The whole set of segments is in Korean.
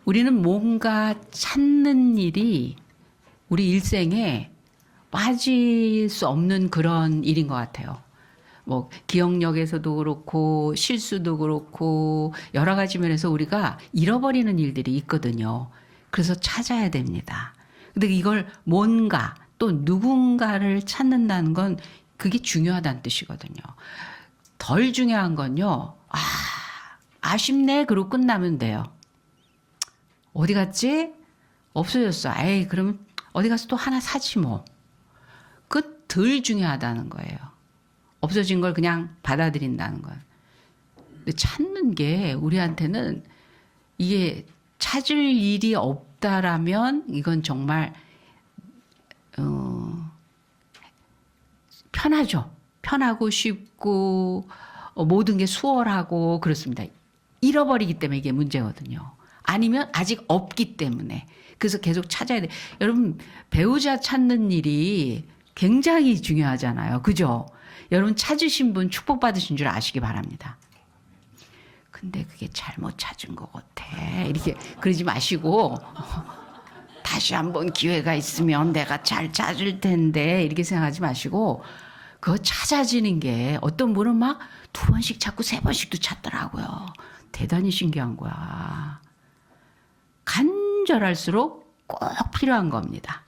우리는 뭔가 찾는 일이 우리 일생에 빠질 수 없는 그런 일인 것 같아요. 뭐 기억력에서도 그렇고 실수도 그렇고 여러 가지 면에서 우리가 잃어버리는 일들이 있거든요. 그래서 찾아야 됩니다. 근데 이걸 뭔가 또 누군가를 찾는다는 건 그게 중요하다는 뜻이거든요. 덜 중요한 건요. 아쉽네. 그러고 끝나면 돼요. 어디 갔지? 없어졌어. 에이, 그러면 어디 가서 또 하나 사지 뭐. 그 덜 중요하다는 거예요. 없어진 걸 그냥 받아들인다는 건. 근데 찾는 게 우리한테는 이게 찾을 일이 없다라면 이건 정말 편하죠. 편하고 쉽고 모든 게 수월하고 그렇습니다. 잃어버리기 때문에 이게 문제거든요. 아니면 아직 없기 때문에. 그래서 계속 찾아야 돼. 여러분 배우자 찾는 일이 굉장히 중요하잖아요. 그죠? 여러분 찾으신 분 축복받으신 줄 아시기 바랍니다. 근데 그게 잘못 찾은 것 같아. 이렇게 그러지 마시고 다시 한번 기회가 있으면 내가 잘 찾을 텐데 이렇게 생각하지 마시고 그거 찾아지는 게 어떤 분은 막 2번씩 찾고 3번씩도 찾더라고요. 대단히 신기한 거야. 간절할수록 꼭 필요한 겁니다.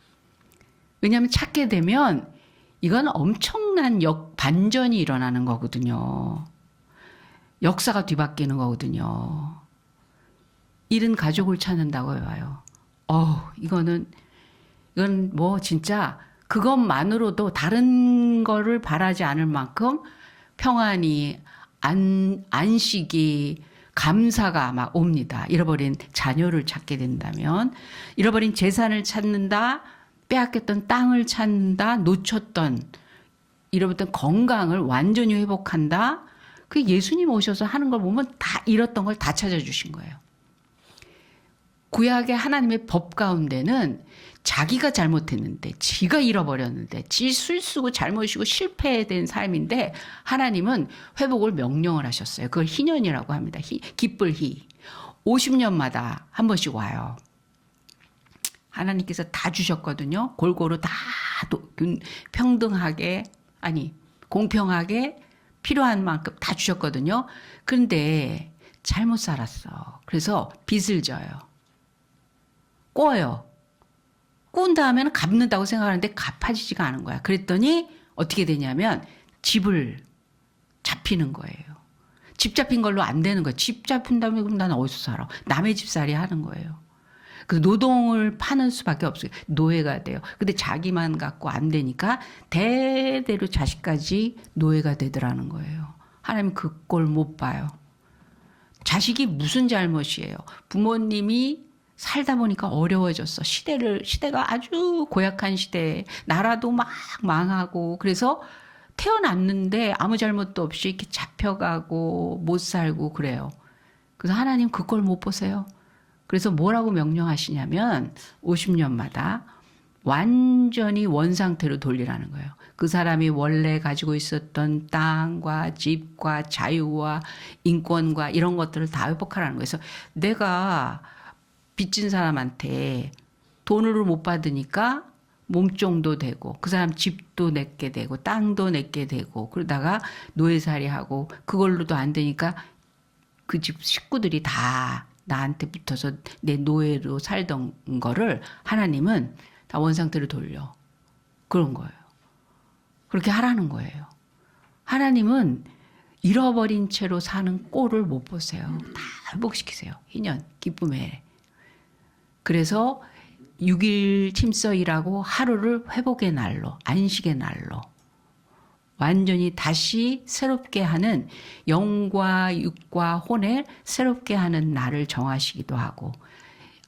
왜냐하면 찾게 되면 이건 엄청난 반전이 일어나는 거거든요. 역사가 뒤바뀌는 거거든요. 잃은 가족을 찾는다고 해봐요. 이건 뭐 진짜 그것만으로도 다른 거를 바라지 않을 만큼 평안이, 안식이, 감사가 막 옵니다. 잃어버린 자녀를 찾게 된다면, 잃어버린 재산을 찾는다, 빼앗겼던 땅을 찾는다, 놓쳤던, 잃어버렸던 건강을 완전히 회복한다. 그 예수님 오셔서 하는 걸 보면 다 잃었던 걸 다 찾아주신 거예요. 구약의 하나님의 법 가운데는 자기가 잘못했는데, 지가 잃어버렸는데, 지 술쓰고 잘못이고 실패된 삶인데 하나님은 회복을 명령을 하셨어요. 그걸 희년이라고 합니다. 기쁠 희. 50년마다 한 번씩 와요. 하나님께서 다 주셨거든요. 골고루 다 평등하게, 공평하게 필요한 만큼 다 주셨거든요. 그런데 잘못 살았어. 그래서 빚을 져요. 꿔요. 꾼 다음에는 갚는다고 생각하는데 갚아지지가 않은 거야. 그랬더니 어떻게 되냐면 집을 잡히는 거예요. 집 잡힌 걸로 안 되는 거예요. 집 잡힌다면 그럼 나는 어디서 살아? 남의 집살이 하는 거예요. 그 노동을 파는 수밖에 없어요. 노예가 돼요. 근데 자기만 갖고 안 되니까 대대로 자식까지 노예가 되더라는 거예요. 하나님 그 꼴 못 봐요. 자식이 무슨 잘못이에요? 부모님이 살다 보니까 어려워졌어. 시대가 아주 고약한 시대에 나라도 막 망하고 그래서 태어났는데 아무 잘못도 없이 이렇게 잡혀가고 못 살고 그래요. 그래서 하나님 그걸 못 보세요. 그래서 뭐라고 명령하시냐면 50년마다 완전히 원상태로 돌리라는 거예요. 그 사람이 원래 가지고 있었던 땅과 집과 자유와 인권과 이런 것들을 다 회복하라는 거예요. 그래서 내가 빚진 사람한테 돈으로 못 받으니까 몸종도 되고 그 사람 집도 내게 되고 땅도 내게 되고 그러다가 노예살이하고 그걸로도 안 되니까 그 집 식구들이 다 나한테 붙어서 내 노예로 살던 거를 하나님은 다 원상태로 돌려. 그런 거예요. 그렇게 하라는 거예요. 하나님은 잃어버린 채로 사는 꼴을 못 보세요. 다 회복시키세요. 희년, 기쁨에. 그래서 6일 침서일하고 하루를 회복의 날로, 안식의 날로 완전히 다시 새롭게 하는 영과 육과 혼을 새롭게 하는 날을 정하시기도 하고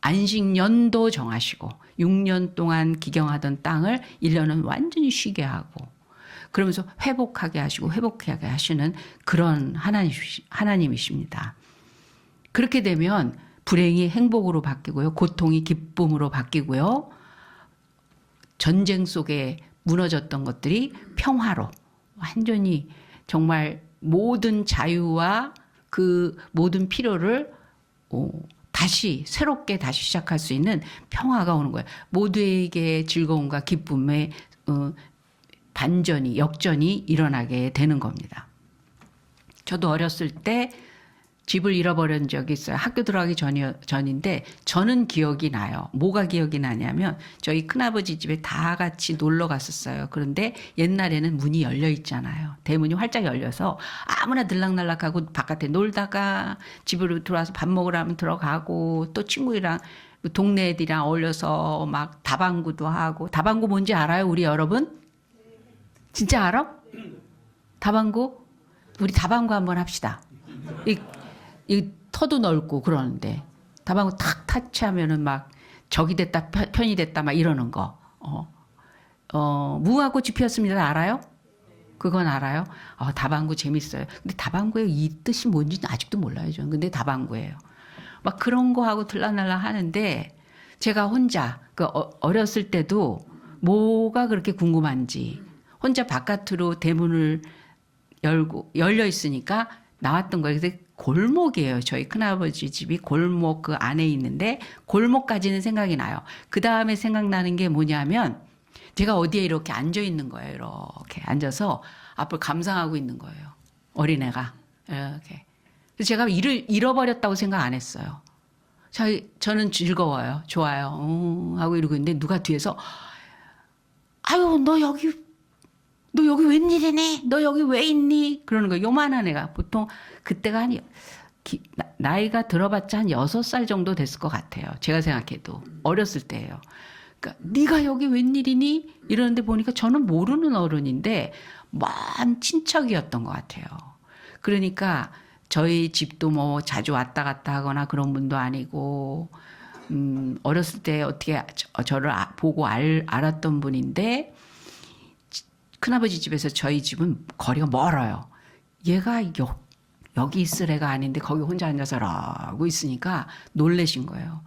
안식년도 정하시고 6년 동안 기경하던 땅을 1년은 완전히 쉬게 하고 그러면서 회복하게 하시고 회복하게 하시는 그런 하나님이십니다. 그렇게 되면 불행이 행복으로 바뀌고요. 고통이 기쁨으로 바뀌고요. 전쟁 속에 무너졌던 것들이 평화로 완전히 정말 모든 자유와 그 모든 필요를 다시 새롭게 다시 시작할 수 있는 평화가 오는 거예요. 모두에게 즐거움과 기쁨의 반전이 역전이 일어나게 되는 겁니다. 저도 어렸을 때 집을 잃어버린 적이 있어요. 학교 들어가기 전인데 저는 기억이 나요. 뭐가 기억이 나냐면 저희 큰아버지 집에 다 같이 놀러 갔었어요. 그런데 옛날에는 문이 열려 있잖아요. 대문이 활짝 열려서 아무나 들락날락하고 바깥에 놀다가 집으로 들어와서 밥 먹으러 하면 들어가고 또 친구들이랑 동네 애들이랑 어울려서 막 다방구도 하고. 다방구 뭔지 알아요, 우리 여러분? 진짜 알아? 다방구? 우리 다방구 한번 합시다. 이 터도 넓고 그러는데 다방구 탁 타치하면은 막 적이 됐다 편이 됐다 막 이러는 거. 무화꽃이 피었습니다. 알아요? 그건 알아요? 다방구 재밌어요. 근데 다방구의 이 뜻이 뭔지는 아직도 몰라요. 저는. 근데 다방구예요. 막 그런 거 하고 들락날락 하는데 제가 혼자 어렸을 때도 뭐가 그렇게 궁금한지 혼자 바깥으로 대문을 열려 있으니까 나왔던 거예요. 그래서 골목이에요. 저희 큰아버지 집이 골목 그 안에 있는데 골목까지는 생각이 나요. 그 다음에 생각나는 게 뭐냐면 제가 어디에 이렇게 앉아 있는 거예요. 이렇게 앉아서 앞을 감상하고 있는 거예요. 어린애가 이렇게. 그래서 제가 잃어버렸다고 생각 안 했어요. 저는 즐거워요. 좋아요. 하고 이러고 있는데 누가 뒤에서 아유 너 여기 웬일이니? 너 여기 왜 있니? 그러는 거예요. 요만한 애가. 보통 그때가 나이가 들어봤자 한 6살 정도 됐을 것 같아요. 제가 생각해도. 어렸을 때예요. 그러니까 네가 여기 웬일이니? 이러는데 보니까 저는 모르는 어른인데 먼 친척이었던 것 같아요. 그러니까 저희 집도 뭐 자주 왔다 갔다 하거나 그런 분도 아니고 어렸을 때 어떻게 저를 보고 알았던 분인데 큰아버지 집에서 저희 집은 거리가 멀어요. 얘가 여기 있을 애가 아닌데 거기 혼자 앉아서 라고 있으니까 놀래신 거예요.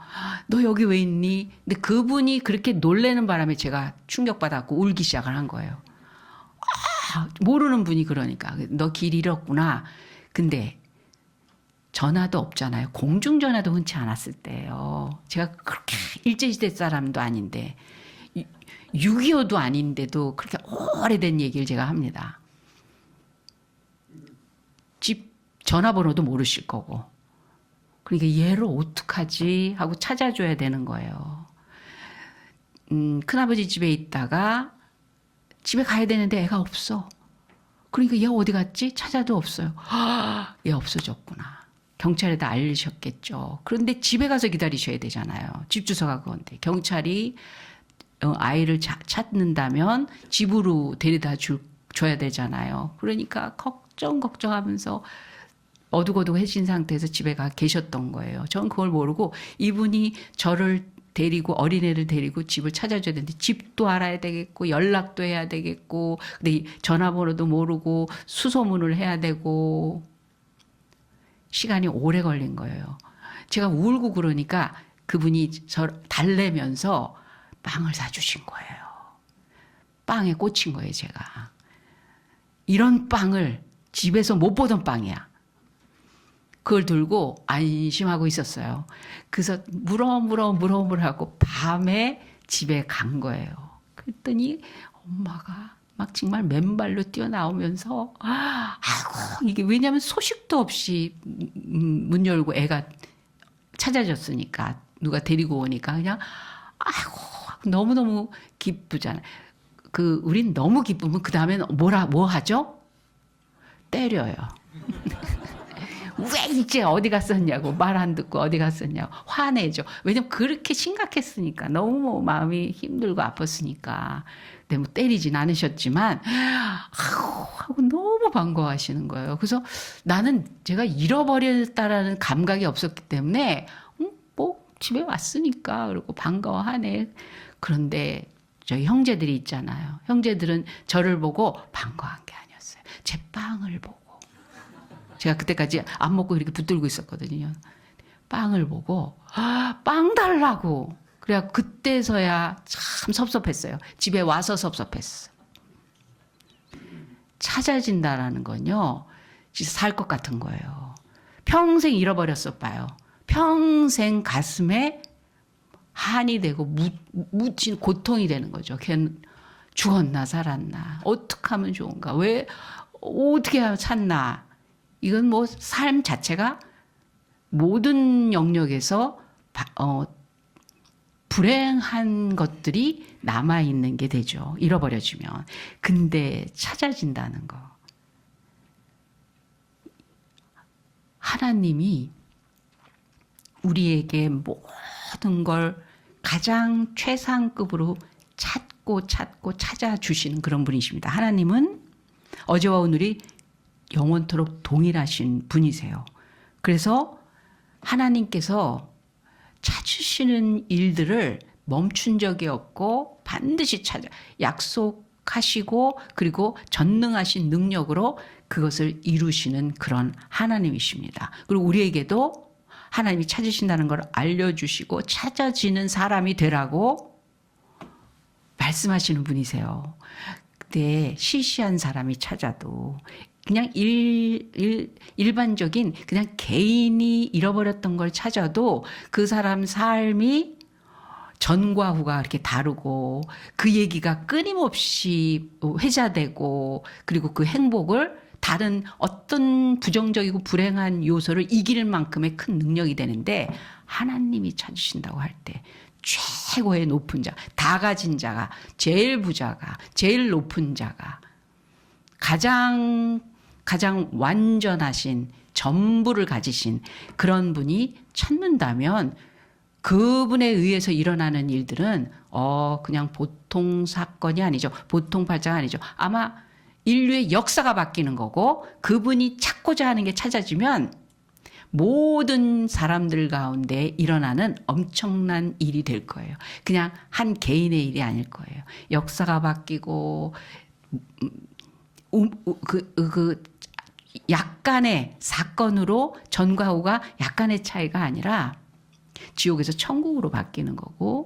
너 여기 왜 있니? 근데 그분이 그렇게 놀래는 바람에 제가 충격받았고 울기 시작을 한 거예요. 모르는 분이 그러니까 너 길 잃었구나. 근데 전화도 없잖아요. 공중전화도 흔치 않았을 때예요. 제가 그렇게 일제시대 사람도 아닌데 6.25도 아닌데도 그렇게 오래된 얘기를 제가 합니다. 집 전화번호도 모르실 거고. 그러니까 얘를 어떡하지 하고 찾아줘야 되는 거예요. 큰아버지 집에 있다가 집에 가야 되는데 애가 없어. 그러니까 얘 어디 갔지? 찾아도 없어요. 얘 없어졌구나. 경찰에다 알리셨겠죠. 그런데 집에 가서 기다리셔야 되잖아요. 집 주소가 그건데. 경찰이 아이를 찾는다면 집으로 데려다 줘야 되잖아요. 그러니까 걱정하면서 어둑어둑해진 상태에서 집에 가 계셨던 거예요. 전 그걸 모르고 이분이 저를 데리고 어린애를 데리고 집을 찾아줘야 되는데 집도 알아야 되겠고 연락도 해야 되겠고 근데 전화번호도 모르고 수소문을 해야 되고 시간이 오래 걸린 거예요. 제가 울고 그러니까 그분이 저를 달래면서 빵을 사주신 거예요. 빵에 꽂힌 거예요, 제가. 이런 빵을 집에서 못 보던 빵이야. 그걸 들고 안심하고 있었어요. 그래서 물어하고 밤에 집에 간 거예요. 그랬더니 엄마가 막 정말 맨발로 뛰어나오면서 아이고 이게 왜냐하면 소식도 없이 문 열고 애가 찾아졌으니까 누가 데리고 오니까 그냥 아이고 너무너무 기쁘잖아요. 우린 너무 기쁘면 그 다음에는 뭐 하죠? 때려요. 왜 이제 어디 갔었냐고 말 안 듣고 어디 갔었냐고 화내죠. 왜냐면 그렇게 심각했으니까 너무 마음이 힘들고 아팠으니까. 근데 뭐 때리진 않으셨지만 하고 너무 반가워하시는 거예요. 그래서 나는 제가 잃어버렸다라는 감각이 없었기 때문에 뭐 집에 왔으니까 그리고 반가워하네. 그런데 저희 형제들이 있잖아요. 형제들은 저를 보고 반가워한 게 아니었어요. 제 빵을 보고. 제가 그때까지 안 먹고 이렇게 붙들고 있었거든요. 빵을 보고 빵 달라고. 그래야 그때서야 참 섭섭했어요. 집에 와서 섭섭했어. 찾아진다라는 건요. 진짜 살 것 같은 거예요. 평생 잃어버렸어 봐요. 평생 가슴에 한이 되고 묻힌 고통이 되는 거죠. 걔는 죽었나 살았나, 어떻게 하면 좋은가, 왜 어떻게 하면 찾나. 이건 뭐 삶 자체가 모든 영역에서 불행한 것들이 남아있는 게 되죠. 잃어버려지면. 근데 찾아진다는 거. 하나님이 우리에게 모든 걸 가장 최상급으로 찾고 찾아주시는 그런 분이십니다. 하나님은 어제와 오늘이 영원토록 동일하신 분이세요. 그래서 하나님께서 찾으시는 일들을 멈춘 적이 없고 반드시 찾아 약속하시고 그리고 전능하신 능력으로 그것을 이루시는 그런 하나님이십니다. 그리고 우리에게도 하나님이 찾으신다는 걸 알려주시고 찾아지는 사람이 되라고 말씀하시는 분이세요. 그때 시시한 사람이 찾아도 그냥 일반적인 그냥 개인이 잃어버렸던 걸 찾아도 그 사람 삶이 전과 후가 이렇게 다르고 그 얘기가 끊임없이 회자되고 그리고 그 행복을 다른 어떤 부정적이고 불행한 요소를 이길 만큼의 큰 능력이 되는데 하나님이 찾으신다고 할 때 최고의 높은 자, 다 가진 자가, 제일 부자가, 제일 높은 자가 가장 완전하신 전부를 가지신 그런 분이 찾는다면 그분에 의해서 일어나는 일들은 그냥 보통 사건이 아니죠. 보통 발자가 아니죠. 아마 인류의 역사가 바뀌는 거고 그분이 찾고자 하는 게 찾아지면 모든 사람들 가운데 일어나는 엄청난 일이 될 거예요. 그냥 한 개인의 일이 아닐 거예요. 역사가 바뀌고 약간의 사건으로 전과 후가 약간의 차이가 아니라 지옥에서 천국으로 바뀌는 거고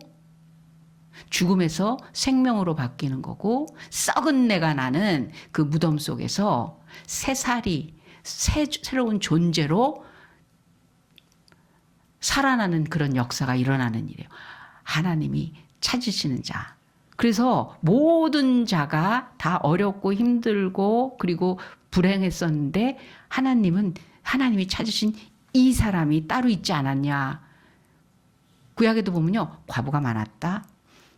죽음에서 생명으로 바뀌는 거고 썩은 내가 나는 그 무덤 속에서 새살이 새로운 존재로 살아나는 그런 역사가 일어나는 일이에요. 하나님이 찾으시는 자. 그래서 모든 자가 다 어렵고 힘들고 그리고 불행했었는데 하나님이 찾으신 이 사람이 따로 있지 않았냐. 구약에도 보면요. 과부가 많았다.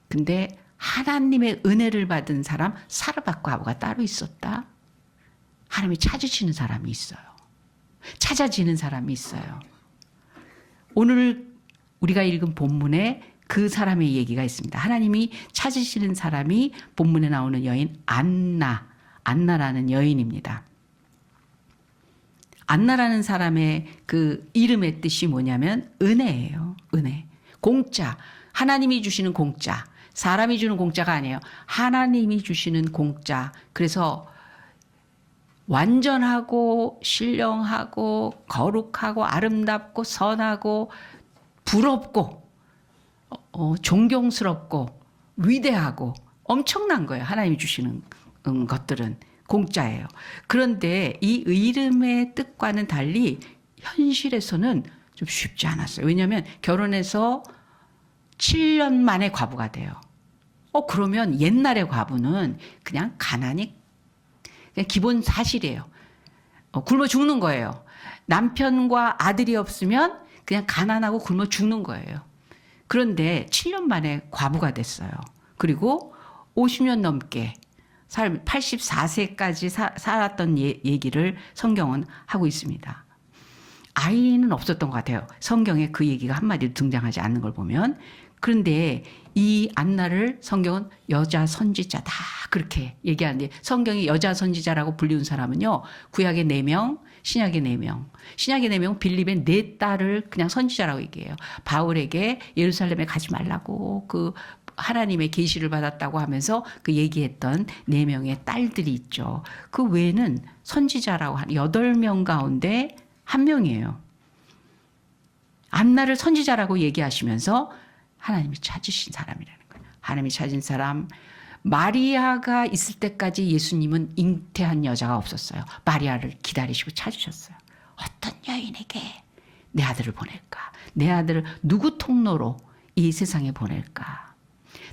근데 하나님의 은혜를 받은 사람 사르밧 과부가 따로 있었다. 하나님이 찾으시는 사람이 있어요. 찾아지는 사람이 있어요. 오늘 우리가 읽은 본문에 그 사람의 얘기가 있습니다. 하나님이 찾으시는 사람이 본문에 나오는 여인 안나라는 여인입니다. 안나라는 사람의 그 이름의 뜻이 뭐냐면 은혜예요. 은혜. 공짜. 하나님이 주시는 공짜. 사람이 주는 공짜가 아니에요. 하나님이 주시는 공짜. 그래서 완전하고 신령하고 거룩하고 아름답고 선하고 부럽고 존경스럽고 위대하고 엄청난 거예요. 하나님이 주시는 것들은 공짜예요. 그런데 이 이름의 뜻과는 달리 현실에서는 좀 쉽지 않았어요. 왜냐하면 결혼해서 7년 만에 과부가 돼요. 그러면 옛날의 과부는 그냥 가난이 그냥 기본 사실이에요. 굶어 죽는 거예요. 남편과 아들이 없으면 그냥 가난하고 굶어 죽는 거예요. 그런데 7년 만에 과부가 됐어요. 그리고 50년 넘게 84세까지 살았던 얘기를 성경은 하고 있습니다. 아이는 없었던 것 같아요. 성경에 그 얘기가 한마디도 등장하지 않는 걸 보면. 그런데 이 안나를 성경은 여자 선지자다 그렇게 얘기하는데 성경이 여자 선지자라고 불리는 사람은요. 구약의 4명, 신약의 4명. 신약의 4명 빌립의 4딸을 그냥 선지자라고 얘기해요. 바울에게 예루살렘에 가지 말라고 그 하나님의 계시를 받았다고 하면서 그 얘기했던 4명의 딸들이 있죠. 그 외에는 선지자라고 한 8명 가운데 1명이에요. 안나를 선지자라고 얘기하시면서 하나님이 찾으신 사람이라는 거예요. 하나님이 찾은 사람. 마리아가 있을 때까지 예수님은 잉태한 여자가 없었어요. 마리아를 기다리시고 찾으셨어요. 어떤 여인에게 내 아들을 보낼까? 내 아들을 누구 통로로 이 세상에 보낼까?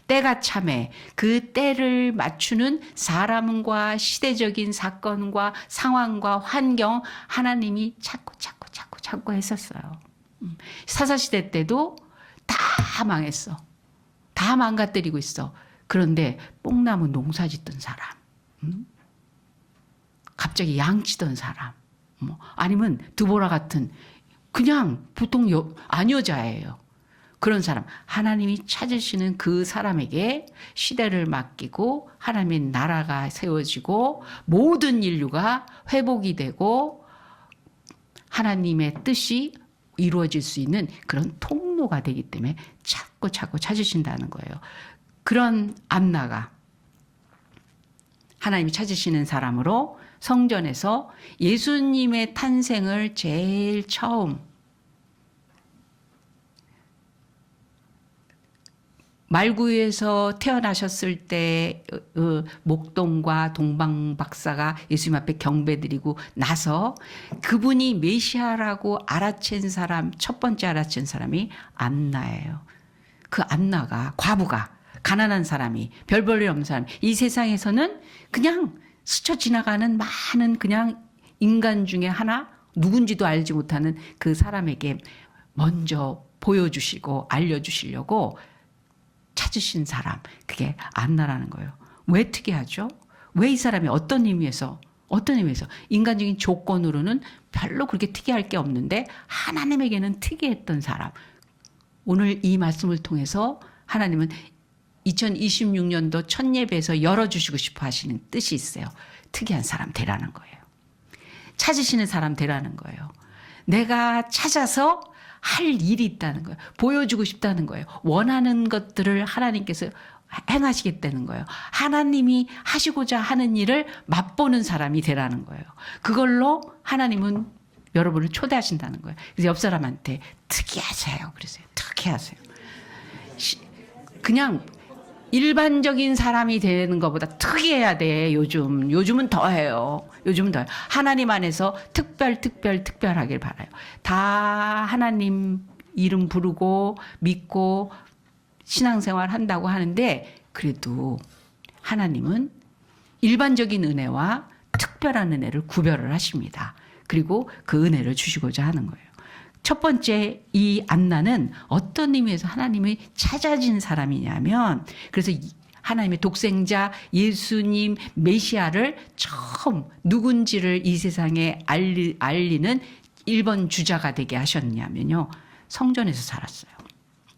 때가 참에 그 때를 맞추는 사람과 시대적인 사건과 상황과 환경 하나님이 찾고 했었어요. 사사시대 때도 다 망했어. 다 망가뜨리고 있어. 그런데 뽕나무 농사 짓던 사람, 갑자기 양치던 사람, 아니면 드보라 같은 그냥 보통 아녀자예요. 그런 사람, 하나님이 찾으시는 그 사람에게 시대를 맡기고 하나님의 나라가 세워지고 모든 인류가 회복이 되고 하나님의 뜻이 이루어질 수 있는 그런 통로가 되기 때문에 찾고 찾으신다는 거예요. 그런 안나가 하나님이 찾으시는 사람으로 성전에서 예수님의 탄생을 제일 처음 말구에서 태어나셨을 때 목동과 동방박사가 예수님 앞에 경배드리고 나서 그분이 메시아라고 알아챈 사람, 첫 번째 알아챈 사람이 안나예요. 그 안나가, 과부가, 가난한 사람이, 별 볼 일 없는 사람, 이 세상에서는 그냥 스쳐 지나가는 많은 그냥 인간 중에 하나, 누군지도 알지 못하는 그 사람에게 먼저 보여주시고 알려주시려고 찾으신 사람, 그게 안나라는 거예요. 왜 특이하죠? 왜 이 사람이 어떤 의미에서 인간적인 조건으로는 별로 그렇게 특이할 게 없는데 하나님에게는 특이했던 사람. 오늘 이 말씀을 통해서 하나님은 2026년도 첫 예배에서 열어주시고 싶어 하시는 뜻이 있어요. 특이한 사람 되라는 거예요. 찾으시는 사람 되라는 거예요. 내가 찾아서 할 일이 있다는 거예요. 보여주고 싶다는 거예요. 원하는 것들을 하나님께서 행하시겠다는 거예요. 하나님이 하시고자 하는 일을 맛보는 사람이 되라는 거예요. 그걸로 하나님은 여러분을 초대하신다는 거예요. 그래서 옆 사람한테 특이하세요. 그러세요. 특이하세요. 그냥 일반적인 사람이 되는 것보다 특이해야 돼. 요즘은 더해요. 하나님 안에서 특별하길 바라요. 다 하나님 이름 부르고 믿고 신앙생활 한다고 하는데 그래도 하나님은 일반적인 은혜와 특별한 은혜를 구별을 하십니다. 그리고 그 은혜를 주시고자 하는 거예요. 첫 번째 이 안나는 어떤 의미에서 하나님이 찾아진 사람이냐면 그래서 하나님의 독생자 예수님 메시아를 처음 누군지를 이 세상에 알리는 1번 주자가 되게 하셨냐면요. 성전에서 살았어요.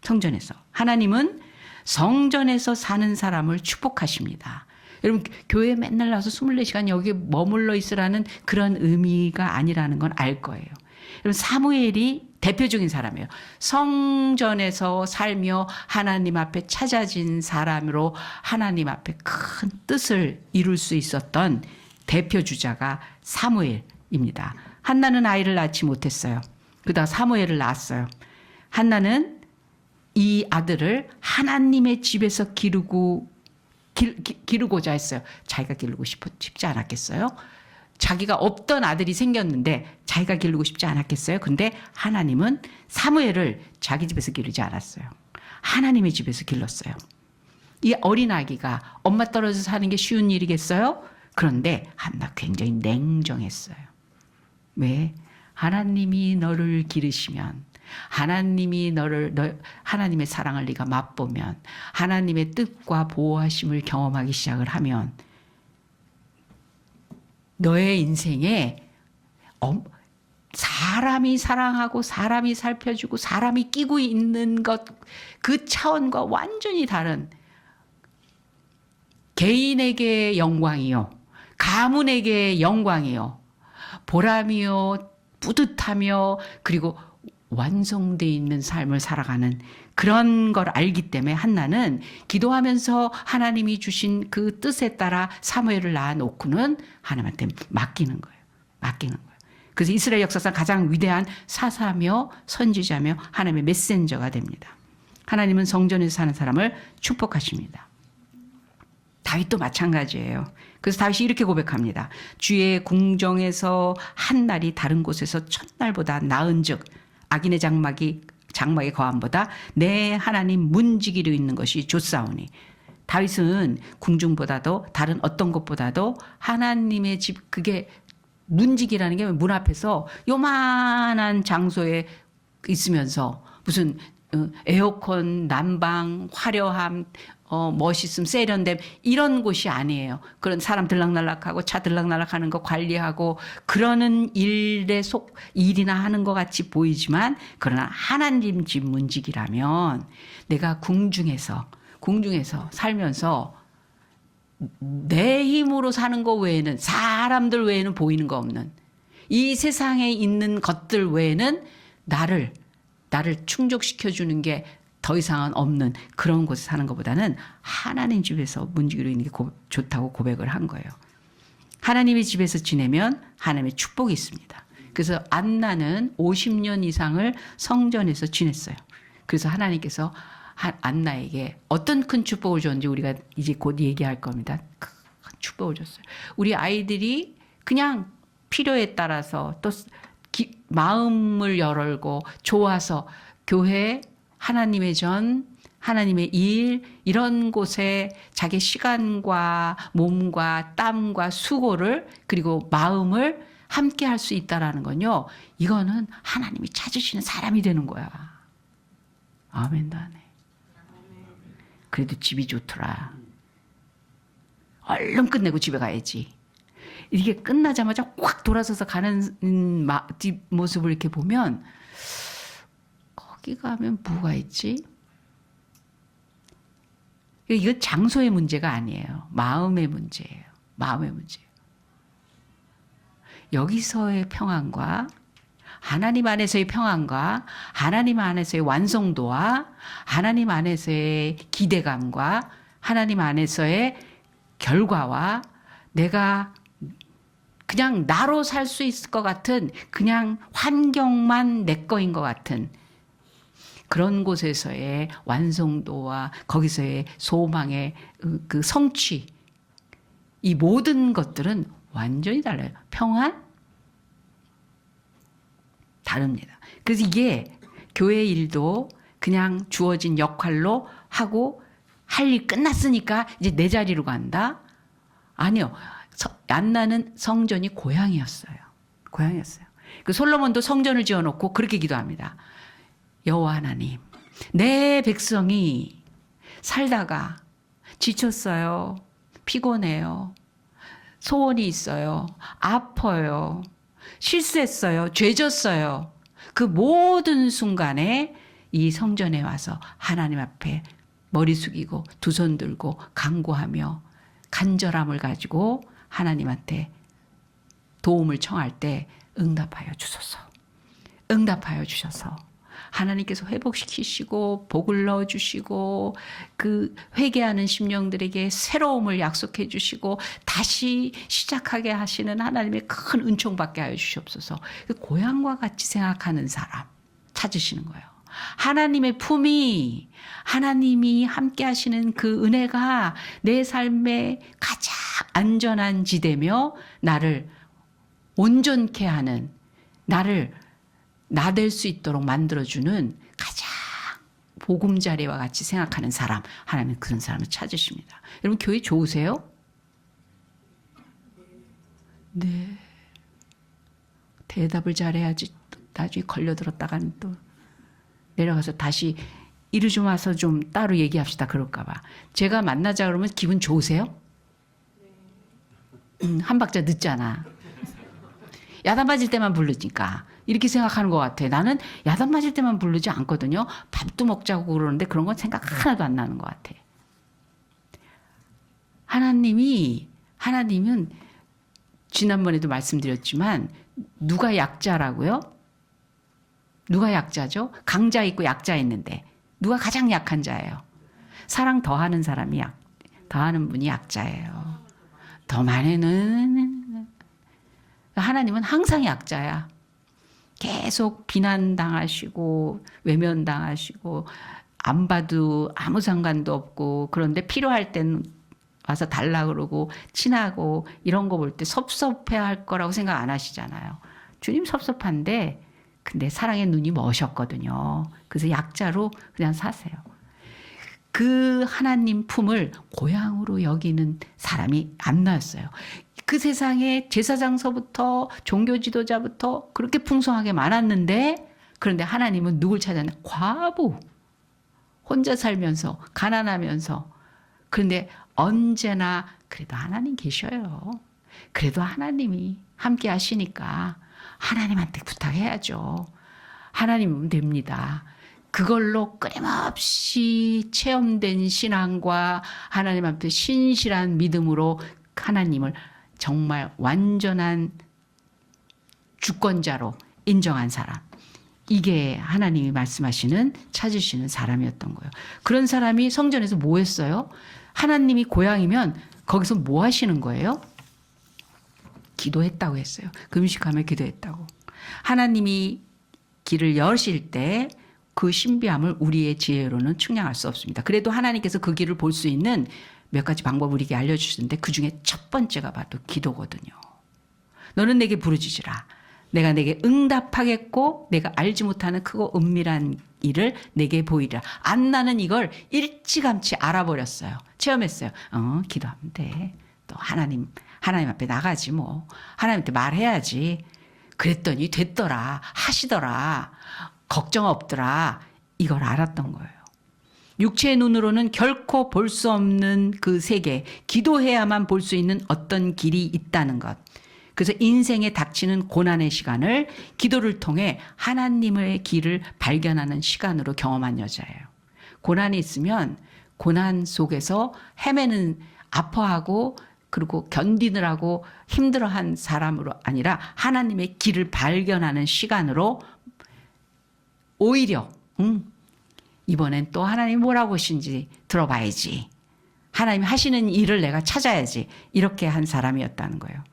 성전에서. 하나님은 성전에서 사는 사람을 축복하십니다. 여러분 교회에 맨날 나와서 24시간 여기 머물러 있으라는 그런 의미가 아니라는 건 알 거예요. 여러분 사무엘이 대표적인 사람이에요. 성전에서 살며 하나님 앞에 찾아진 사람으로 하나님 앞에 큰 뜻을 이룰 수 있었던 대표 주자가 사무엘입니다. 한나는 아이를 낳지 못했어요. 그러다가 사무엘을 낳았어요. 한나는 이 아들을 하나님의 집에서 기르고자 했어요. 자기가 기르고 싶지 않았겠어요? 자기가 없던 아들이 생겼는데 자기가 기르고 싶지 않았겠어요? 근데 하나님은 사무엘을 자기 집에서 기르지 않았어요. 하나님의 집에서 길렀어요. 이 어린 아기가 엄마 떨어져서 사는 게 쉬운 일이겠어요? 그런데 한나 굉장히 냉정했어요. 왜? 하나님이 너를 기르시면 하나님이 하나님의 사랑을 네가 맛보면 하나님의 뜻과 보호하심을 경험하기 시작을 하면 너의 인생에 사람이 사랑하고 사람이 살펴주고 사람이 끼고 있는 것 그 차원과 완전히 다른 개인에게 영광이요 가문에게 영광이요 보람이요 뿌듯하며 그리고 완성되어 있는 삶을 살아가는 그런 걸 알기 때문에 한나는 기도하면서 하나님이 주신 그 뜻에 따라 사무엘을 낳아놓고는 하나님한테 맡기는 거예요. 그래서 이스라엘 역사상 가장 위대한 사사며 선지자며 하나님의 메신저가 됩니다. 하나님은 성전에서 사는 사람을 축복하십니다. 다윗도 마찬가지예요. 그래서 다윗이 이렇게 고백합니다. 주의 궁정에서 한 날이 다른 곳에서 첫날보다 나은즉 악인의 장막의 거함보다 내 하나님 문지기로 있는 것이 좋사오니. 다윗은 궁중보다도 다른 어떤 것보다도 하나님의 집, 그게 문지기라는 게 문 앞에서 요만한 장소에 있으면서 무슨 에어컨, 난방, 화려함, 멋있음, 세련됨 이런 곳이 아니에요. 그런 사람 들락날락하고 차 들락날락하는 거 관리하고 그러는 일이나 하는 것 같이 보이지만, 그러나 하나님 집 문지기라면 내가 궁중에서 살면서 내 힘으로 사는 거 외에는, 사람들 외에는 보이는 거 없는, 이 세상에 있는 것들 외에는 나를 충족시켜 주는 게 더 이상은 없는 그런 곳에 사는 것보다는 하나님 집에서 문지기로 있는 게 좋다고 고백을 한 거예요. 하나님의 집에서 지내면 하나님의 축복이 있습니다. 그래서 안나는 50년 이상을 성전에서 지냈어요. 그래서 하나님께서 안나에게 어떤 큰 축복을 줬는지 우리가 이제 곧 얘기할 겁니다. 큰 축복을 줬어요. 우리 아이들이 그냥 필요에 따라서 또 마음을 열고 좋아서 교회, 하나님의 전, 하나님의 일, 이런 곳에 자기 시간과 몸과 땀과 수고를 그리고 마음을 함께 할 수 있다라는 건요, 이거는 하나님이 찾으시는 사람이 되는 거야. 아멘도 안 해. 그래도 집이 좋더라. 얼른 끝내고 집에 가야지. 이게 끝나자마자 확 돌아서서 가는 뒷모습을 이렇게 보면, 거기 가면 뭐가 있지? 이거 장소의 문제가 아니에요. 마음의 문제예요. 마음의 문제예요. 여기서의 평안과 하나님 안에서의 평안과 하나님 안에서의 완성도와 하나님 안에서의 기대감과 하나님 안에서의 결과와 내가 그냥 나로 살 수 있을 것 같은, 그냥 환경만 내 거인 것 같은 그런 곳에서의 완성도와 거기서의 소망의 그 성취, 이 모든 것들은 완전히 달라요. 평안? 다릅니다. 그래서 이게 교회 일도 그냥 주어진 역할로 하고 할 일 끝났으니까 이제 내 자리로 간다? 아니요. 안나는 성전이 고향이었어요. 고향이었어요. 그 솔로몬도 성전을 지어놓고 그렇게 기도합니다. 여호와 하나님, 내 백성이 살다가 지쳤어요. 피곤해요. 소원이 있어요. 아파요. 실수했어요. 죄졌어요. 그 모든 순간에 이 성전에 와서 하나님 앞에 머리 숙이고 두 손 들고 간구하며 간절함을 가지고 하나님한테 도움을 청할 때 응답하여 주소서. 응답하여 주셔서 하나님께서 회복시키시고 복을 넣어주시고 그 회개하는 심령들에게 새로움을 약속해 주시고 다시 시작하게 하시는 하나님의 큰 은총 받게 하여 주시옵소서. 고향과 같이 생각하는 사람 찾으시는 거예요. 하나님의 품이, 하나님이 함께 하시는 그 은혜가 내 삶의 가장 안전한 지대며 나를 온전케 하는, 나를 나 될 수 있도록 만들어주는 가장 보금자리와 같이 생각하는 사람, 하나님은 그런 사람을 찾으십니다. 여러분 교회 좋으세요? 네. 대답을 잘해야지. 나중에 걸려들었다가는 또 내려가서 다시 이리 좀 와서 좀 따로 얘기합시다 그럴까 봐. 제가 만나자 그러면 기분 좋으세요? 한 박자 늦잖아. 야단 맞을 때만 부르니까 이렇게 생각하는 것 같아. 나는 야단 맞을 때만 부르지 않거든요. 밥도 먹자고 그러는데 그런 건 생각 하나도 안 나는 것 같아. 하나님은 지난번에도 말씀드렸지만 누가 약자라고요? 누가 약자죠? 강자 있고 약자 있는데 누가 가장 약한 자예요? 사랑 더하는 사람이 더하는 분이 약자예요. 더 많이는 하나님은 항상 약자야. 계속 비난당하시고 외면당하시고 안 봐도 아무 상관도 없고 그런데 필요할 땐 와서 달라 그러고 친하고 이런 거 볼 때 섭섭해할 거라고 생각 안 하시잖아요. 주님 섭섭한데 근데 사랑의 눈이 머셨거든요. 그래서 약자로 그냥 사세요. 그 하나님 품을 고향으로 여기는 사람이 안 나왔어요. 그 세상에 제사장서부터 종교 지도자부터 그렇게 풍성하게 많았는데, 그런데 하나님은 누굴 찾았나? 과부. 혼자 살면서 가난하면서. 그런데 언제나 그래도 하나님 계셔요. 그래도 하나님이 함께 하시니까 하나님한테 부탁해야죠. 하나님은 됩니다. 그걸로 끊임없이 체험된 신앙과 하나님 앞에 신실한 믿음으로 하나님을 정말 완전한 주권자로 인정한 사람. 이게 하나님이 말씀하시는 찾으시는 사람이었던 거예요. 그런 사람이 성전에서 뭐 했어요? 하나님이 고향이면 거기서 뭐 하시는 거예요? 기도했다고 했어요. 금식하며 기도했다고. 하나님이 길을 여실 때 그 신비함을 우리의 지혜로는 측량할 수 없습니다. 그래도 하나님께서 그 길을 볼 수 있는 몇 가지 방법을 우리에게 알려주시는데 그중에 첫 번째가 바로 기도거든요. 너는 내게 부르짖으라. 내가 내게 응답하겠고 내가 알지 못하는 크고 은밀한 일을 내게 보이리라. 안나는 이걸 일찌감치 알아버렸어요. 체험했어요. 기도하면 돼. 또 하나님 앞에 나가지 뭐. 하나님한테 말해야지. 그랬더니 됐더라. 하시더라. 걱정 없더라. 이걸 알았던 거예요. 육체의 눈으로는 결코 볼 수 없는 그 세계, 기도해야만 볼 수 있는 어떤 길이 있다는 것. 그래서 인생에 닥치는 고난의 시간을 기도를 통해 하나님의 길을 발견하는 시간으로 경험한 여자예요. 고난이 있으면 고난 속에서 헤매는, 아파하고 그리고 견디느라고 힘들어한 사람으로 아니라 하나님의 길을 발견하는 시간으로 오히려 이번엔 또 하나님 뭐라고 하신지 들어봐야지. 하나님 하시는 일을 내가 찾아야지. 이렇게 한 사람이었다는 거예요.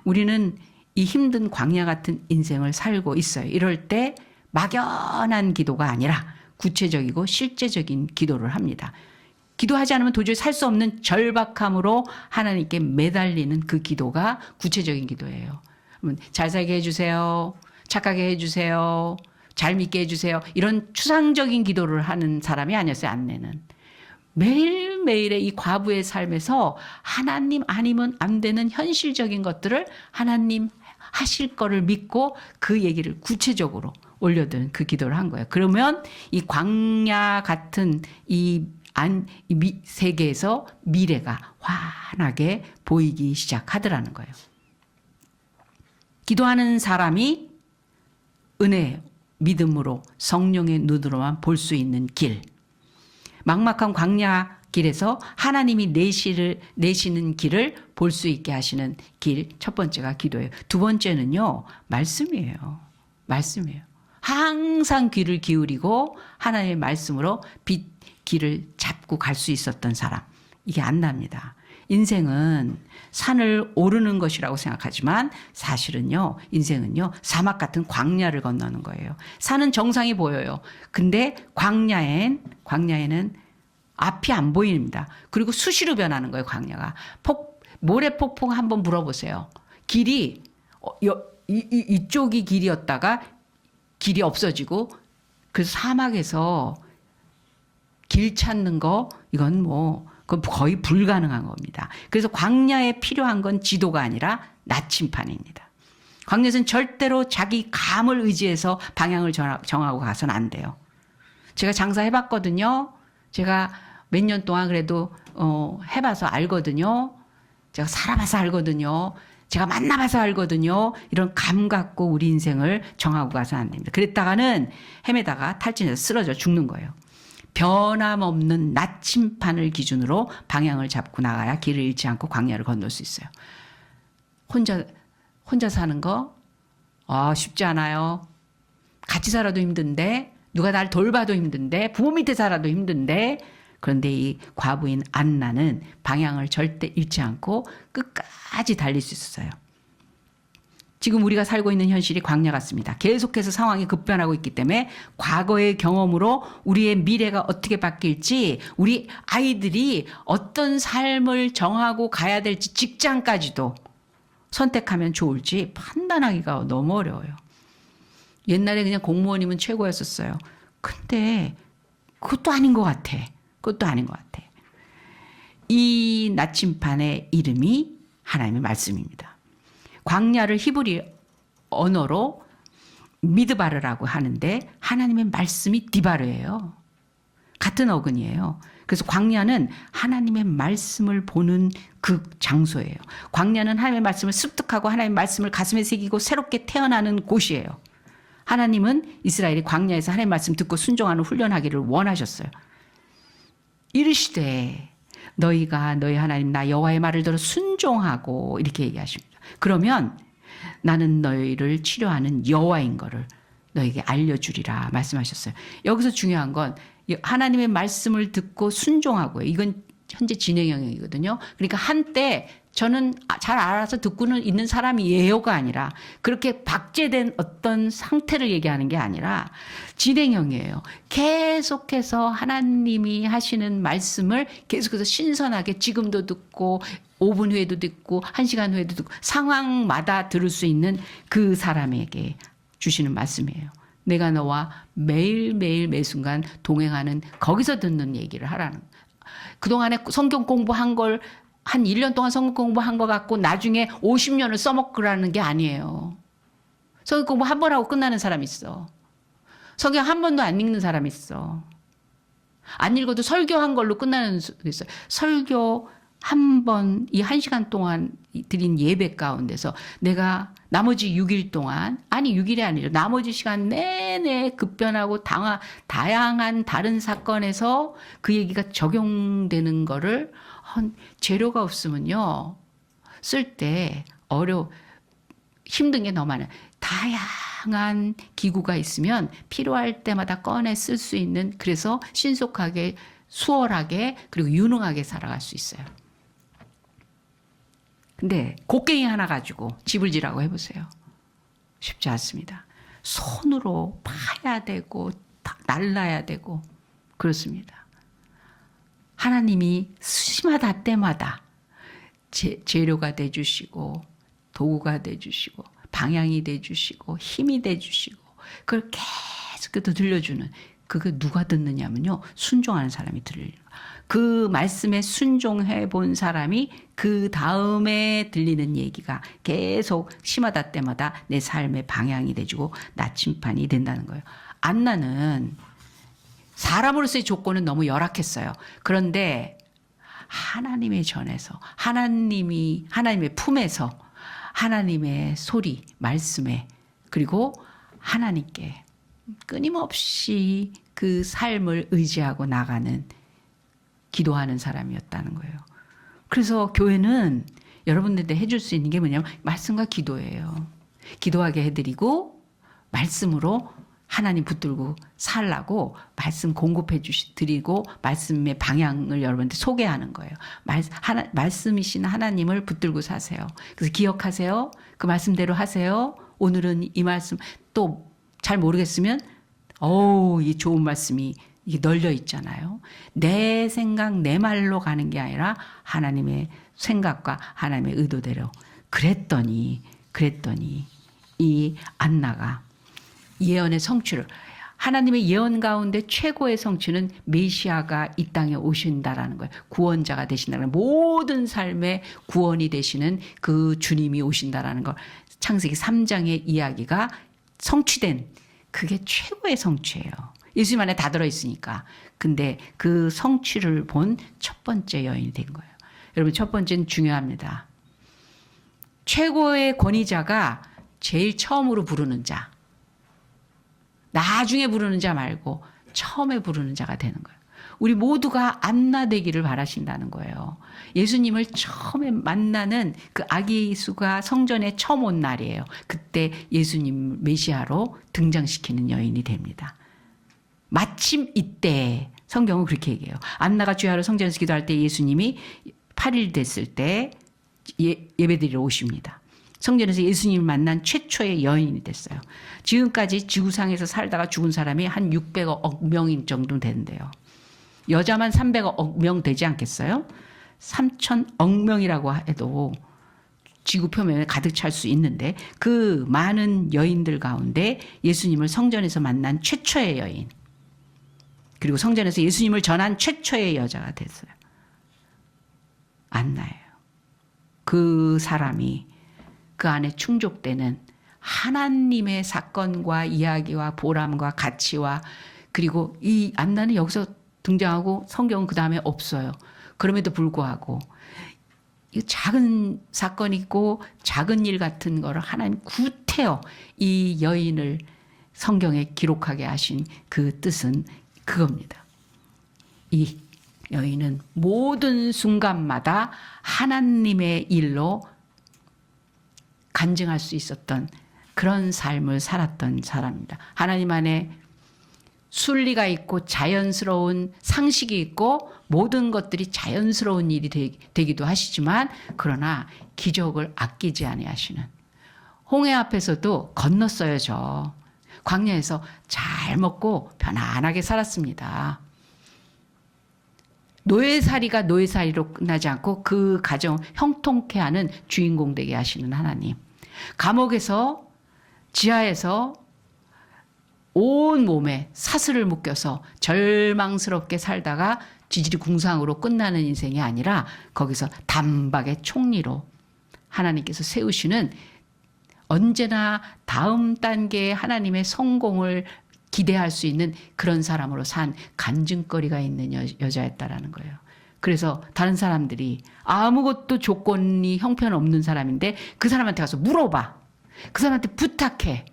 우리는 이 힘든 광야 같은 인생을 살고 있어요. 이럴 때 막연한 기도가 아니라 구체적이고 실제적인 기도를 합니다. 기도하지 않으면 도저히 살 수 없는 절박함으로 하나님께 매달리는 그 기도가 구체적인 기도예요. 잘 살게 해주세요. 착하게 해주세요. 잘 믿게 해주세요. 이런 추상적인 기도를 하는 사람이 아니었어요. 안내는. 매일매일의 이 과부의 삶에서 하나님 아니면 안 되는 현실적인 것들을 하나님 하실 거를 믿고 그 얘기를 구체적으로 올려드는 그 기도를 한 거예요. 그러면 이 광야 같은 이 세계에서 미래가 환하게 보이기 시작하더라는 거예요. 기도하는 사람이 은혜, 믿음으로 성령의 눈으로만 볼 수 있는 길. 막막한 광야 길에서 하나님이 내시는 길을 볼 수 있게 하시는 길. 첫 번째가 기도예요. 두 번째는요, 말씀이에요. 말씀이에요. 항상 귀를 기울이고 하나님의 말씀으로 길을 잡고 갈 수 있었던 사람. 이게 안 납니다. 인생은 산을 오르는 것이라고 생각하지만 사실은요, 인생은요, 사막 같은 광야를 건너는 거예요. 산은 정상이 보여요. 근데 광야에는 앞이 안 보입니다. 그리고 수시로 변하는 거예요, 광야가. 모래 폭풍 한번 물어보세요. 길이, 이쪽이 길이었다가 길이 없어지고, 그래서 사막에서 길 찾는 거, 이건 그건 거의 불가능한 겁니다. 그래서 광야에 필요한 건 지도가 아니라 나침판입니다. 광야에서는 절대로 자기 감을 의지해서 방향을 정하고 가서는 안 돼요. 제가 장사해봤거든요. 제가 몇 년 동안 그래도 해봐서 알거든요. 제가 살아봐서 알거든요. 제가 만나봐서 알거든요. 이런 감 갖고 우리 인생을 정하고 가서는 안 됩니다. 그랬다가는 헤매다가 탈진해서 쓰러져 죽는 거예요. 변함없는 나침판을 기준으로 방향을 잡고 나가야 길을 잃지 않고 광야를 건널 수 있어요. 혼자 사는 거 쉽지 않아요. 같이 살아도 힘든데, 누가 날 돌봐도 힘든데, 부모 밑에 살아도 힘든데, 그런데 이 과부인 안나는 방향을 절대 잃지 않고 끝까지 달릴 수 있었어요. 지금 우리가 살고 있는 현실이 광야 같습니다. 계속해서 상황이 급변하고 있기 때문에 과거의 경험으로 우리의 미래가 어떻게 바뀔지, 우리 아이들이 어떤 삶을 정하고 가야 될지, 직장까지도 선택하면 좋을지 판단하기가 너무 어려워요. 옛날에 그냥 공무원이면 최고였었어요. 근데 그것도 아닌 것 같아. 그것도 아닌 것 같아. 이 나침판의 이름이 하나님의 말씀입니다. 광야를 히브리 언어로 미드바르라고 하는데 하나님의 말씀이 디바르예요. 같은 어근이에요. 그래서 광야는 하나님의 말씀을 보는 그 장소예요. 광야는 하나님의 말씀을 습득하고 하나님의 말씀을 가슴에 새기고 새롭게 태어나는 곳이에요. 하나님은 이스라엘이 광야에서 하나님의 말씀 듣고 순종하는 훈련하기를 원하셨어요. 이르시되 너희가 너희 하나님 나 여호와의 말을 들어 순종하고 이렇게 얘기하십니다. 그러면 나는 너희를 치료하는 여호와인 거를 너에게 알려주리라 말씀하셨어요. 여기서 중요한 건 하나님의 말씀을 듣고 순종하고요. 이건 현재 진행형이거든요. 그러니까 한때 저는 잘 알아서 듣고는 있는 사람이에요가 아니라 그렇게 박제된 어떤 상태를 얘기하는 게 아니라 진행형이에요. 계속해서 하나님이 하시는 말씀을 계속해서 신선하게 지금도 듣고 5분 후에도 듣고 1시간 후에도 듣고 상황마다 들을 수 있는 그 사람에게 주시는 말씀이에요. 내가 너와 매일매일 매순간 동행하는 거기서 듣는 얘기를 하라는. 그동안에 성경 공부한 걸 한 1년 동안 성경 공부한 거 갖고 나중에 50년을 써먹으라는 게 아니에요. 성경 공부 한 번 하고 끝나는 사람 있어. 성경 한 번도 안 읽는 사람 있어. 안 읽어도 설교한 걸로 끝나는 수도 있어요. 설교 한 번, 이 1시간 동안 드린 예배 가운데서 내가 나머지 6일 동안, 아니 6일이 아니죠. 나머지 시간 내내 급변하고 다양한 다른 사건에서 그 얘기가 적용되는 거를 재료가 없으면요. 쓸 때 힘든 게 너무 많아요. 다양한 기구가 있으면 필요할 때마다 꺼내 쓸 수 있는, 그래서 신속하게 수월하게 그리고 유능하게 살아갈 수 있어요. 근데 곡괭이 하나 가지고 집을 지라고 해보세요. 쉽지 않습니다. 손으로 파야 되고 날라야 되고 그렇습니다. 하나님이 수시마다 때마다 재료가 돼주시고 도구가 돼주시고 방향이 돼주시고 힘이 돼주시고 그걸 계속 들려주는, 그게 누가 듣느냐면요, 순종하는 사람이 들려요. 그 말씀에 순종해 본 사람이 그 다음에 들리는 얘기가 계속 시마다 때마다 내 삶의 방향이 돼주고 나침판이 된다는 거예요. 안나는 사람으로서의 조건은 너무 열악했어요. 그런데 하나님의 전에서, 하나님의 품에서, 하나님의 소리, 말씀에, 그리고 하나님께 끊임없이 그 삶을 의지하고 나가는, 기도하는 사람이었다는 거예요. 그래서 교회는 여러분들한테 해줄 수 있는 게 뭐냐면 말씀과 기도예요. 기도하게 해드리고 말씀으로 하나님 붙들고 살라고 말씀 공급해 드리고 말씀의 방향을 여러분한테 소개하는 거예요. 말씀이신 하나님을 붙들고 사세요. 그래서 기억하세요. 그 말씀대로 하세요. 오늘은 이 말씀, 또 잘 모르겠으면 이 좋은 말씀이 이게 널려 있잖아요. 내 생각, 내 말로 가는 게 아니라 하나님의 생각과 하나님의 의도대로. 그랬더니 이 안나가 예언의 성취를, 하나님의 예언 가운데 최고의 성취는 메시아가 이 땅에 오신다라는 거예요. 구원자가 되신다는 거예요. 모든 삶의 구원이 되시는 그 주님이 오신다라는 걸, 창세기 3장의 이야기가 성취된, 그게 최고의 성취예요. 예수님 안에 다 들어있으니까. 근데 그 성취를 본 첫 번째 여인이 된 거예요. 여러분, 첫 번째는 중요합니다. 최고의 권위자가 제일 처음으로 부르는 자, 나중에 부르는 자 말고 처음에 부르는 자가 되는 거예요. 우리 모두가 안나 되기를 바라신다는 거예요. 예수님을 처음에 만나는 그 아기 예수가 성전에 처음 온 날이에요. 그때 예수님 메시아로 등장시키는 여인이 됩니다. 마침 이때 성경은 그렇게 얘기해요. 안나가 주야로 성전에서 기도할 때 예수님이 8일 됐을 때 예배드리러 오십니다. 성전에서 예수님을 만난 최초의 여인이 됐어요. 지금까지 지구상에서 살다가 죽은 사람이 한 600억 명인 정도 되는데요. 여자만 300억 명 되지 않겠어요? 3천억 명이라고 해도 지구 표면에 가득 찰 수 있는데 그 많은 여인들 가운데 예수님을 성전에서 만난 최초의 여인, 그리고 성전에서 예수님을 전한 최초의 여자가 됐어요. 안나예요. 그 사람이 그 안에 충족되는 하나님의 사건과 이야기와 보람과 가치와, 그리고 이 안나는 여기서 등장하고 성경은 그 다음에 없어요. 그럼에도 불구하고 이 작은 사건이고 작은 일 같은 거를 하나님 구태여 이 여인을 성경에 기록하게 하신 그 뜻은 그겁니다. 이 여인은 모든 순간마다 하나님의 일로 간증할 수 있었던 그런 삶을 살았던 사람입니다. 하나님 안에 순리가 있고 자연스러운 상식이 있고 모든 것들이 자연스러운 일이 되기도 하시지만, 그러나 기적을 아끼지 아니하시는, 홍해 앞에서도 건넜어요. 저 광야에서 잘 먹고 편안하게 살았습니다. 노예살이가 노예살이로 끝나지 않고 그 가정 형통케 하는 주인공 되게 하시는 하나님. 감옥에서, 지하에서 온 몸에 사슬을 묶여서 절망스럽게 살다가 지지리궁상으로 끝나는 인생이 아니라 거기서 단박의 총리로 하나님께서 세우시는, 언제나 다음 단계의 하나님의 성공을 기대할 수 있는 그런 사람으로 산 간증거리가 있는 여자였다라는 거예요. 그래서 다른 사람들이 아무것도 조건이 형편없는 사람인데 그 사람한테 가서 물어봐. 그 사람한테 부탁해.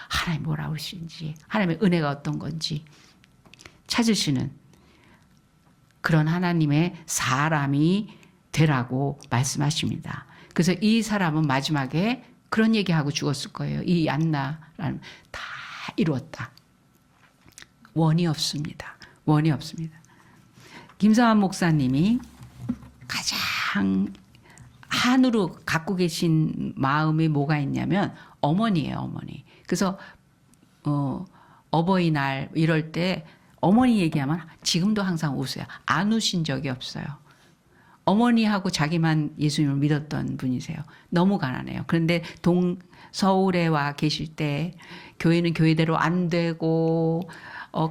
하나님 뭐라고 그러시는지, 하나님의 은혜가 어떤 건지 찾으시는 그런 하나님의 사람이 되라고 말씀하십니다. 그래서 이 사람은 마지막에 그런 얘기하고 죽었을 거예요. 이 안나라는 다 이루었다. 원이 없습니다. 원이 없습니다. 김성환 목사님이 가장 한으로 갖고 계신 마음이 뭐가 있냐면 어머니예요. 어머니. 그래서 어버이날 이럴 때 어머니 얘기하면 지금도 항상 웃어요. 안 우신 적이 없어요. 어머니하고 자기만 예수님을 믿었던 분이세요. 너무 가난해요. 그런데 서울에 와 계실 때 교회는 교회대로 안 되고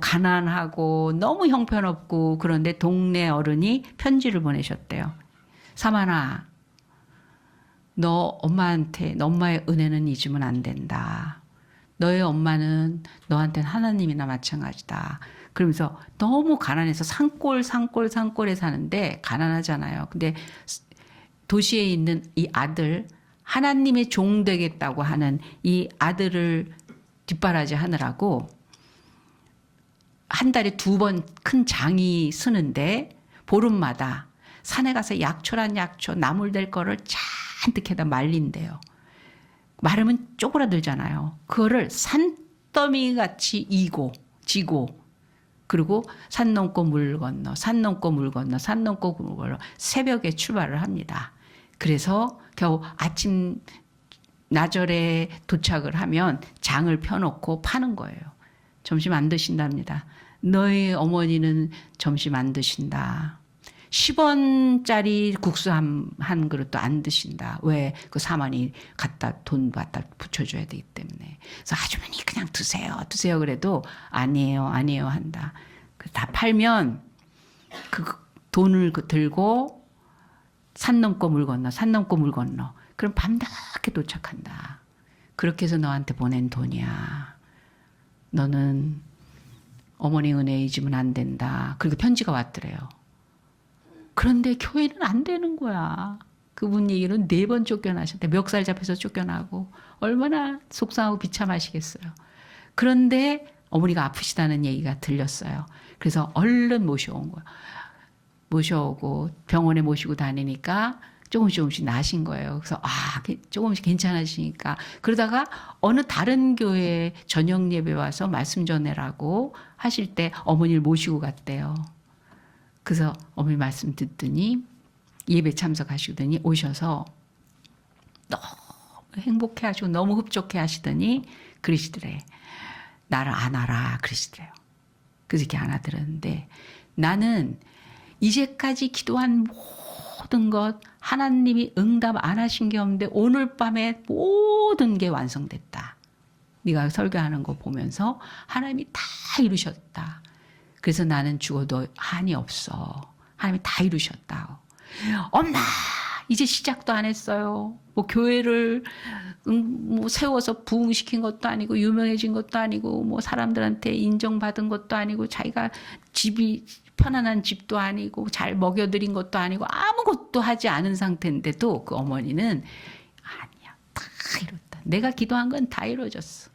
가난하고 너무 형편없고, 그런데 동네 어른이 편지를 보내셨대요. 사만아, 너 엄마한테, 너 엄마의 은혜는 잊으면 안 된다. 너의 엄마는 너한테는 하나님이나 마찬가지다. 그러면서 너무 가난해서 산골에 사는데 가난하잖아요. 근데 도시에 있는 이 아들, 하나님의 종 되겠다고 하는 이 아들을 뒷바라지 하느라고 한 달에 2번 큰 장이 쓰는데 보름마다 산에 가서 약초란 약초, 나물될 거를 잔뜩 해다 말린대요. 마르면 쪼그라들잖아요. 그거를 산더미 같이 지고, 그리고 산 넘고 물 건너, 산 넘고 물 건너, 산 넘고 물 건너 새벽에 출발을 합니다. 그래서 겨우 아침 나절에 도착을 하면 장을 펴놓고 파는 거예요. 점심 안 드신답니다. 너희 어머니는 점심 안 드신다. 10원짜리 국수 한 그릇도 안 드신다. 왜? 그 사만이 돈 갖다 붙여줘야 되기 때문에. 그래서 아주머니 그냥 드세요. 그래도 아니에요 한다. 다 팔면 그 돈을 들고 산 넘고 물 건너. 그럼 밤늦게 도착한다. 그렇게 해서 너한테 보낸 돈이야. 너는 어머니 은혜 잊으면 안 된다. 그리고 편지가 왔더래요. 그런데 교회는 안 되는 거야. 그분 얘기는 4번 쫓겨나셨대. 멱살 잡혀서 쫓겨나고 얼마나 속상하고 비참하시겠어요. 그런데 어머니가 아프시다는 얘기가 들렸어요. 그래서 얼른 모셔온 거야. 모셔오고 병원에 모시고 다니니까 조금씩 나으신 거예요. 그래서 조금씩 괜찮아지니까, 그러다가 어느 다른 교회 저녁 예배 와서 말씀 전해라고 하실 때 어머니를 모시고 갔대요. 그래서 어머니 말씀 듣더니 예배 참석하시더니 오셔서 너무 행복해 하시고 너무 흡족해 하시더니 그러시더래. 나를 안아라 그러시더래요. 그래서 이렇게 안아들었는데, 나는 이제까지 기도한 모든 것 하나님이 응답 안 하신 게 없는데 오늘 밤에 모든 게 완성됐다. 네가 설교하는 거 보면서 하나님이 다 이루셨다. 그래서 나는 죽어도 한이 없어. 하나님이 다 이루셨다. 엄마 이제 시작도 안 했어요. 뭐 교회를 뭐 세워서 부흥시킨 것도 아니고 유명해진 것도 아니고 뭐 사람들한테 인정받은 것도 아니고 자기가 집이 편안한 집도 아니고 잘 먹여드린 것도 아니고 아무것도 하지 않은 상태인데도 그 어머니는 아니야 다 이뤘다. 내가 기도한 건 다 이루어졌어.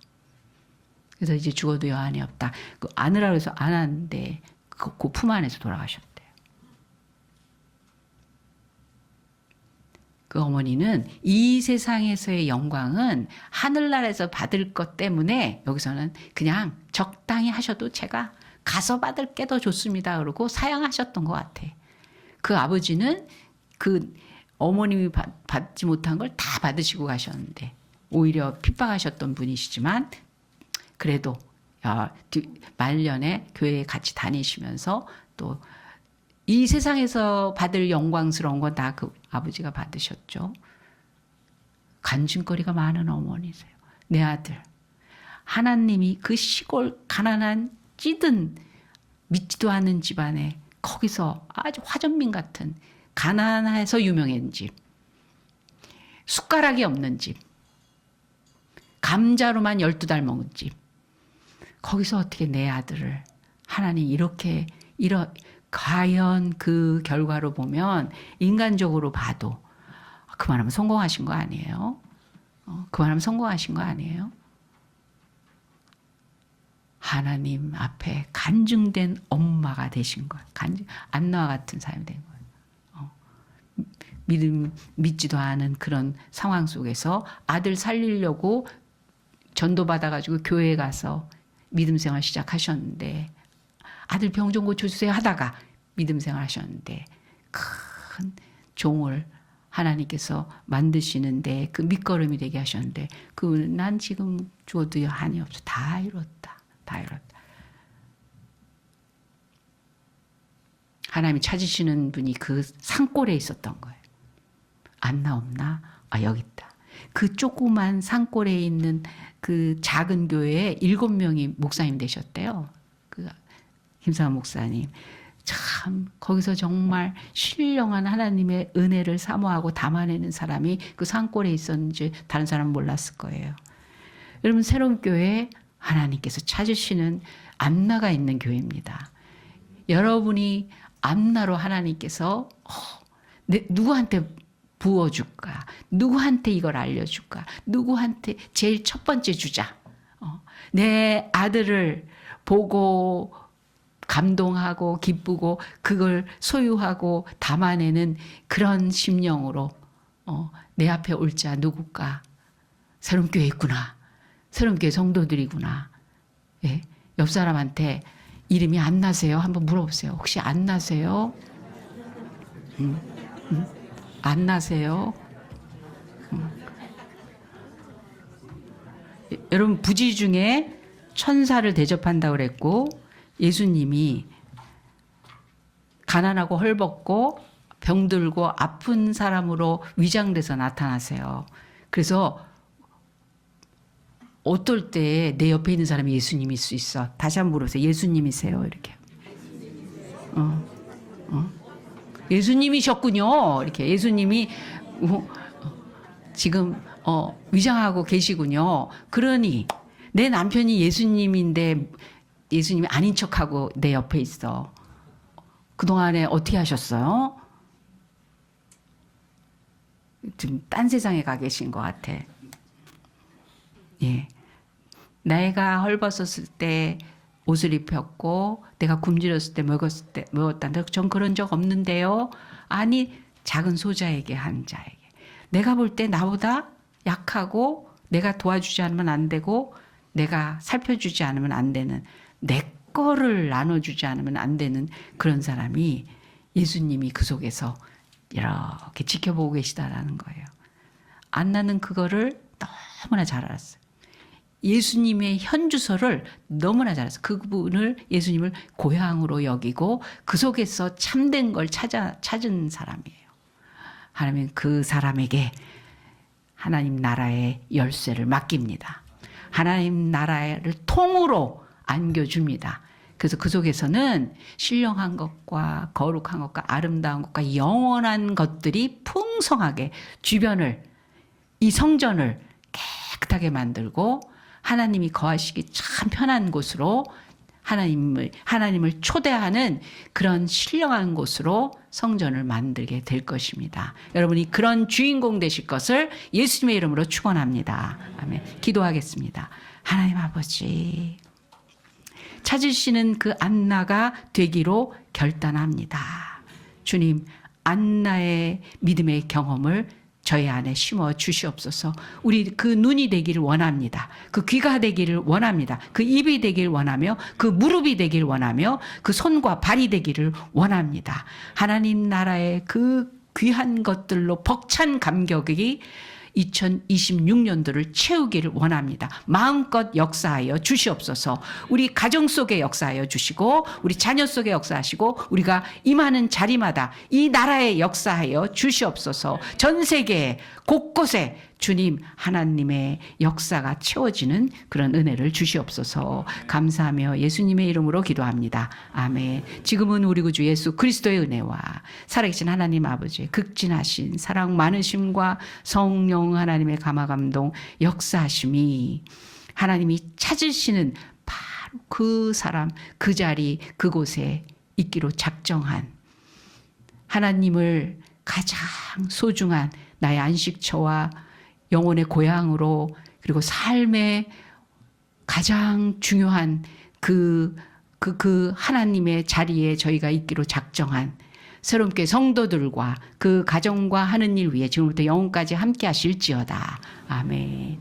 그래서 이제 죽어도 여한이 없다. 그 안으라고 해서 안 하는데 그 품 안에서 돌아가셨대요. 그 어머니는 이 세상에서의 영광은 하늘나라에서 받을 것 때문에 여기서는 그냥 적당히 하셔도 제가 가서 받을 게 더 좋습니다. 그러고 사양하셨던 것 같아. 그 아버지는 그 어머님이 받지 못한 걸 다 받으시고 가셨는데 오히려 핍박하셨던 분이시지만 그래도 말년에 교회에 같이 다니시면서 또 이 세상에서 받을 영광스러운 건 다 그 아버지가 받으셨죠. 간증거리가 많은 어머니세요. 내 아들 하나님이 그 시골 가난한 찌든 믿지도 않는 집안에 거기서 아주 화전민 같은 가난해서 유명한 집, 숟가락이 없는 집, 감자로만 12달 먹은 집, 거기서 어떻게 내 아들을 하나님 이렇게 과연 그 결과로 보면 인간적으로 봐도 그만하면 성공하신 거 아니에요? 그만하면 성공하신 거 아니에요? 하나님 앞에 간증된 엄마가 되신 거예요. 안나와 같은 사람이 된 거예요. 믿지도 않은 그런 상황 속에서 아들 살리려고 전도받아가지고 교회에 가서 믿음 생활 시작하셨는데 아들 병 좀 고쳐주세요 하다가 믿음 생활 하셨는데 큰 종을 하나님께서 만드시는데 그 밑거름이 되게 하셨는데 난 지금 죽어도 한이 없어. 다 이뤘다. 다 이뤘다. 하나님이 찾으시는 분이 그 산골에 있었던 거예요. 안나 없나? 아 여기 있다. 그 조그만 산골에 있는 그 작은 교회에 7명이 목사님 되셨대요. 그 김상환 목사님. 참 거기서 정말 신령한 하나님의 은혜를 사모하고 담아내는 사람이 그 산골에 있었는지 다른 사람은 몰랐을 거예요. 여러분 새로운 교회에 하나님께서 찾으시는 안나가 있는 교회입니다. 여러분이 안나로 하나님께서 누구한테 부어줄까? 누구한테 이걸 알려줄까? 누구한테 제일 첫 번째 주자. 내 아들을 보고 감동하고 기쁘고 그걸 소유하고 담아내는 그런 심령으로 내 앞에 올 자 누굴까? 새로운 교회 있구나. 새로운 교회 성도들이구나. 예? 옆 사람한테 이름이 안 나세요? 한번 물어보세요. 혹시 안 나세요? 안 나세요? 여러분 부지 중에 천사를 대접한다고 그랬고 예수님이 가난하고 헐벗고 병들고 아픈 사람으로 위장돼서 나타나세요. 그래서 어떨 때 내 옆에 있는 사람이 예수님일 수 있어. 다시 한번 물어보세요. 예수님이세요? 이렇게. 예수님이셨군요. 이렇게 예수님이 지금 위장하고 계시군요. 그러니 내 남편이 예수님인데 예수님이 아닌 척하고 내 옆에 있어. 그동안에 어떻게 하셨어요? 지금 딴 세상에 가 계신 것 같아. 예. 내가 헐벗었을 때 옷을 입혔고 내가 굶주렸을 때 먹었다. 전 그런 적 없는데요. 아니 작은 소자에게 한 자에게. 내가 볼 때 나보다 약하고 내가 도와주지 않으면 안 되고 내가 살펴주지 않으면 안 되는 내 거를 나눠주지 않으면 안 되는 그런 사람이 예수님이 그 속에서 이렇게 지켜보고 계시다라는 거예요. 안나는 그거를 너무나 잘 알았어요. 예수님의 현주소를 너무나 잘 알았어요. 그분을 예수님을 고향으로 여기고 그 속에서 참된 걸 찾은 사람이에요. 하나님은 그 사람에게 하나님 나라의 열쇠를 맡깁니다. 하나님 나라를 통으로 안겨줍니다. 그래서 그 속에서는 신령한 것과 거룩한 것과 아름다운 것과 영원한 것들이 풍성하게 주변을, 이 성전을 깨끗하게 만들고 하나님이 거하시기 참 편한 곳으로 하나님을 초대하는 그런 신령한 곳으로 성전을 만들게 될 것입니다. 여러분이 그런 주인공 되실 것을 예수님의 이름으로 축원합니다. 아멘. 기도하겠습니다. 하나님 아버지, 찾으시는 그 안나가 되기로 결단합니다. 주님, 안나의 믿음의 경험을 저희 안에 심어 주시옵소서. 우리 그 눈이 되기를 원합니다. 그 귀가 되기를 원합니다. 그 입이 되기를 원하며 그 무릎이 되기를 원하며 그 손과 발이 되기를 원합니다. 하나님 나라의 그 귀한 것들로 벅찬 감격이 2026년도를 채우기를 원합니다. 마음껏 역사하여 주시옵소서. 우리 가정 속에 역사하여 주시고 우리 자녀 속에 역사하시고 우리가 임하는 자리마다 이 나라에 역사하여 주시옵소서. 전 세계 곳곳에 주님 하나님의 역사가 채워지는 그런 은혜를 주시옵소서. 감사하며 예수님의 이름으로 기도합니다. 아멘. 지금은 우리 구주 예수 그리스도의 은혜와 살아계신 하나님 아버지의 극진하신 사랑 많으심과 성령 하나님의 감화감동 역사하심이 하나님이 찾으시는 바로 그 사람 그 자리 그곳에 있기로 작정한 하나님을 가장 소중한 나의 안식처와 영혼의 고향으로 그리고 삶의 가장 중요한 그 하나님의 자리에 저희가 있기로 작정한 새롭게 성도들과 그 가정과 하는 일 위해 지금부터 영혼까지 함께 하실지어다. 아멘.